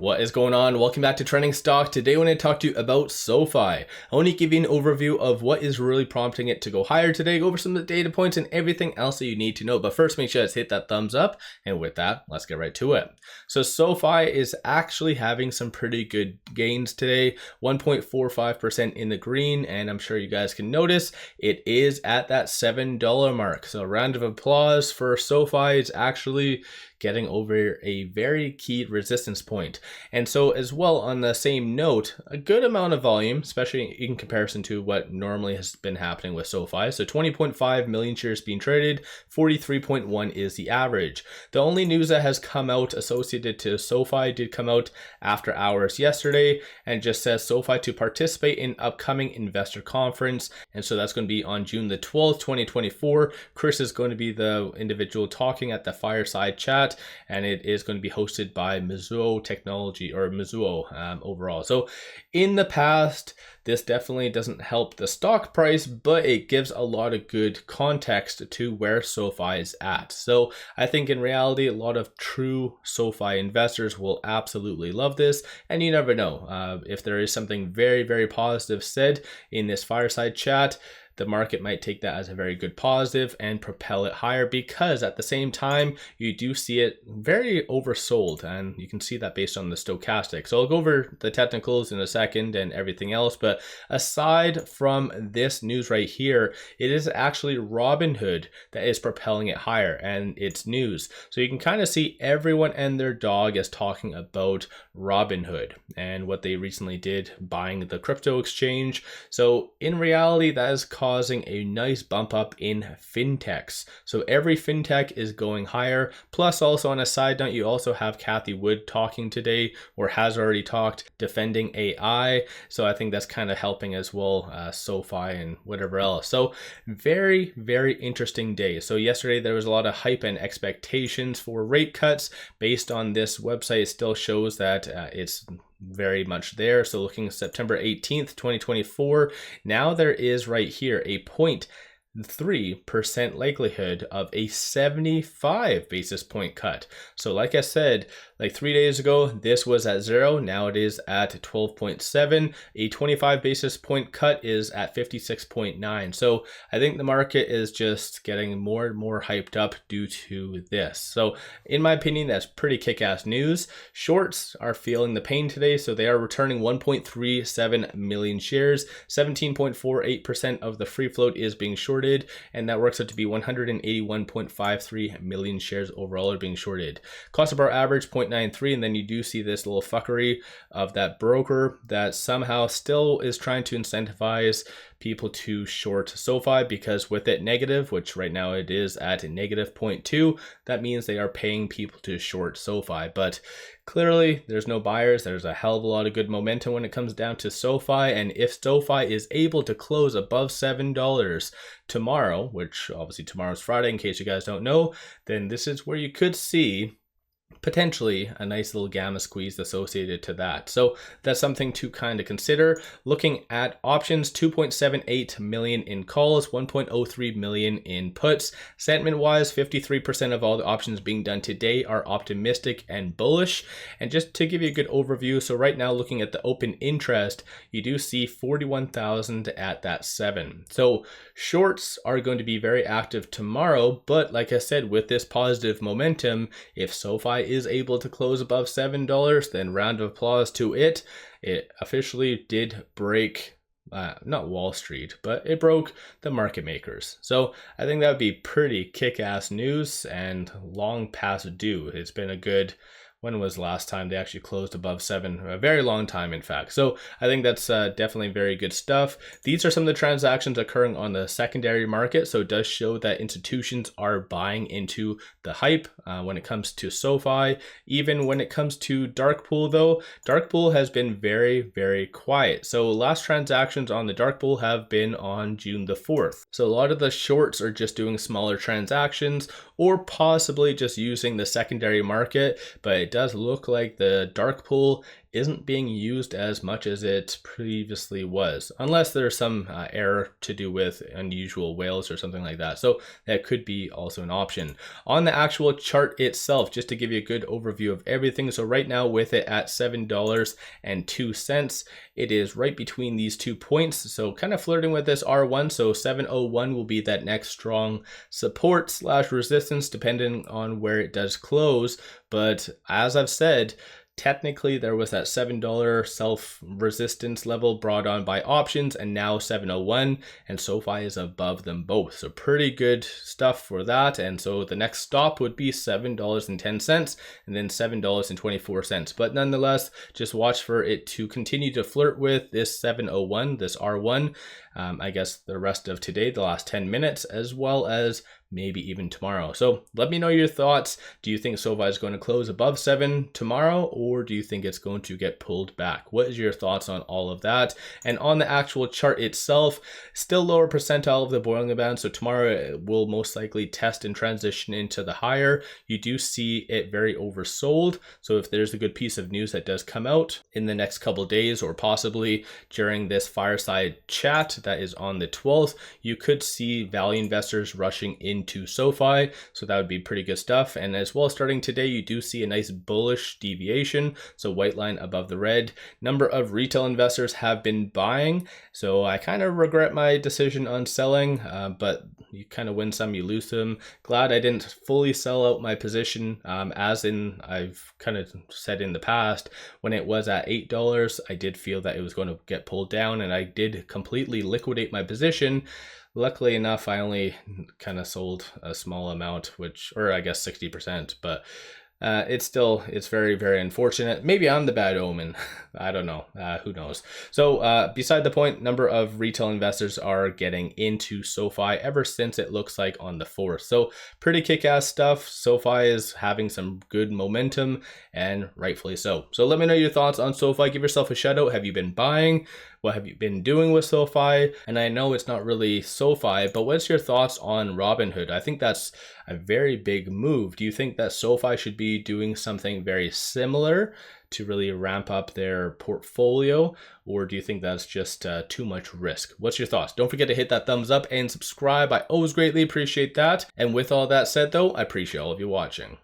What is going on? Welcome back to Trending Stock. Today I want to talk to you about SoFi. I want to give you an overview of what is really prompting it to go higher today, go over some of the data points and everything else that you need to know. But first, make sure to hit that thumbs up. And with that, let's get right to it. So SoFi is actually having some pretty good gains today, 1.45% in the green. And I'm sure you guys can notice it is at that $7 mark. So a round of applause for SoFi. It's actually getting over a very key resistance point. And so as well, on the same note, a good amount of volume, especially in comparison to what normally has been happening with SoFi. So 20.5 million shares being traded, 43.1 is the average. The only news that has come out associated to SoFi did come out after hours yesterday and just says SoFi to participate in upcoming investor conference. And so that's going to be on June the 12th, 2024. Chris is going to be the individual talking at the fireside chat, and it is going to be hosted by Mizuho Technology, or Mizuho overall. So in the past, this definitely doesn't help the stock price, but it gives a lot of good context to where SoFi is at. So I think in reality, a lot of true SoFi investors will absolutely love this. And you never know, if there is something very, very positive said in this fireside chat, the market might take that as a very good positive and propel it higher, because at the same time, you do see it very oversold, and you can see that based on the stochastic. So I'll go over the technicals in a second and everything else, but aside from this news right here, it is actually Robinhood that is propelling it higher, and it's news. So you can kind of see everyone and their dog is talking about Robinhood and what they recently did buying the crypto exchange. So in reality, that is causing a nice bump up in fintechs. So every fintech is going higher. Plus, also on a side note, you also have Cathie Wood talking today, or has already talked, defending AI. So I think that's kind of helping as well, SoFi and whatever else. So very, very interesting day. So yesterday there was a lot of hype and expectations for rate cuts. Based on this website, it still shows that it's very much there. So looking at September 18th, 2024, now there is right here a 0.3% likelihood of a 75 basis point cut. So like I said, like 3 days ago, this was at 0. Now it is at 12.7. A 25 basis point cut is at 56.9. So I think the market is just getting more and more hyped up due to this. So in my opinion, that's pretty kick-ass news. Shorts are feeling the pain today. So they are returning 1.37 million shares. 17.48% of the free float is being shorted, and that works out to be 181.53 million shares overall are being shorted. Cost of our average 0.93, and then you do see this little fuckery of that broker that somehow still is trying to incentivize people to short SoFi, because with it negative, which right now it is at a negative 0.2, that means they are paying people to short SoFi. But clearly there's no buyers. There's a hell of a lot of good momentum when it comes down to SoFi, and if SoFi is able to close above $7 tomorrow, which obviously tomorrow's Friday in case you guys don't know, then this is where you could see potentially a nice little gamma squeeze associated to that. So that's something to kind of consider. Looking at options, 2.78 million in calls, 1.03 million in puts. Sentiment wise, 53% of all the options being done today are optimistic and bullish. And just to give you a good overview, so right now looking at the open interest, you do see 41,000 at that 7. So shorts are going to be very active tomorrow, but like I said, with this positive momentum, if SoFi is able to close above $7, then round of applause to it. It officially did break, not Wall Street, but it broke the market makers. So I think that would be pretty kick-ass news and long past due. It's been a good, when was the last time they actually closed above 7? A very long time, in fact. So I think that's definitely very good stuff. These are some of the transactions occurring on the secondary market. So it does show that institutions are buying into the hype when it comes to SoFi. Even when it comes to dark pool though, dark pool has been very, very quiet. So last transactions on the dark pool have been on June the 4th. So a lot of the shorts are just doing smaller transactions, or possibly just using the secondary market, but it does look like the dark pool isn't being used as much as it previously was, unless there's some error to do with unusual whales or something like that. So that could be also an option. On the actual chart itself, just to give you a good overview of everything. So right now with it at $7.02, it is right between these 2 points. So kind of flirting with this R1. So 701 will be that next strong support / resistance depending on where it does close. But as I've said, technically there was that $7 self resistance level brought on by options, and now 701, and SoFi is above them both. So pretty good stuff for that. And so the next stop would be $7.10 and then $7.24. But nonetheless, just watch for it to continue to flirt with this 701, this R1, I guess the rest of today, the last 10 minutes, as well as maybe even tomorrow. So let me know your thoughts. Do you think SoFi is going to close above 7 tomorrow, or do you think it's going to get pulled back? What is your thoughts on all of that? And on the actual chart itself, still lower percentile of the Bollinger Band. So tomorrow it will most likely test and transition into the higher. You do see it very oversold. So if there's a good piece of news that does come out in the next couple of days, or possibly during this fireside chat that is on the 12th, you could see value investors rushing into SoFi. So that would be pretty good stuff. And as well, starting today, you do see a nice bullish deviation. So white line above the red. Number of retail investors have been buying. So I kind of regret my decision on selling, but you kind of win some, you lose some. Glad I didn't fully sell out my position, as in I've kind of said in the past, when it was at $8, I did feel that it was going to get pulled down, and I did completely liquidate my position. Luckily enough, I only kind of sold a small amount, or I guess 60%, but it's very, very unfortunate. Maybe I'm the bad omen. I don't know. Who knows? So beside the point, number of retail investors are getting into SoFi ever since it looks like on the 4th. So pretty kick-ass stuff. SoFi is having some good momentum, and rightfully so. So let me know your thoughts on SoFi. Give yourself a shout out. Have you been buying? What have you been doing with SoFi? And I know it's not really SoFi, but what's your thoughts on Robinhood? I think that's a very big move. Do you think that SoFi should be doing something very similar to really ramp up their portfolio, or do you think that's just too much risk? What's your thoughts? Don't forget to hit that thumbs up and subscribe. I always greatly appreciate that. And with all that said though, I appreciate all of you watching.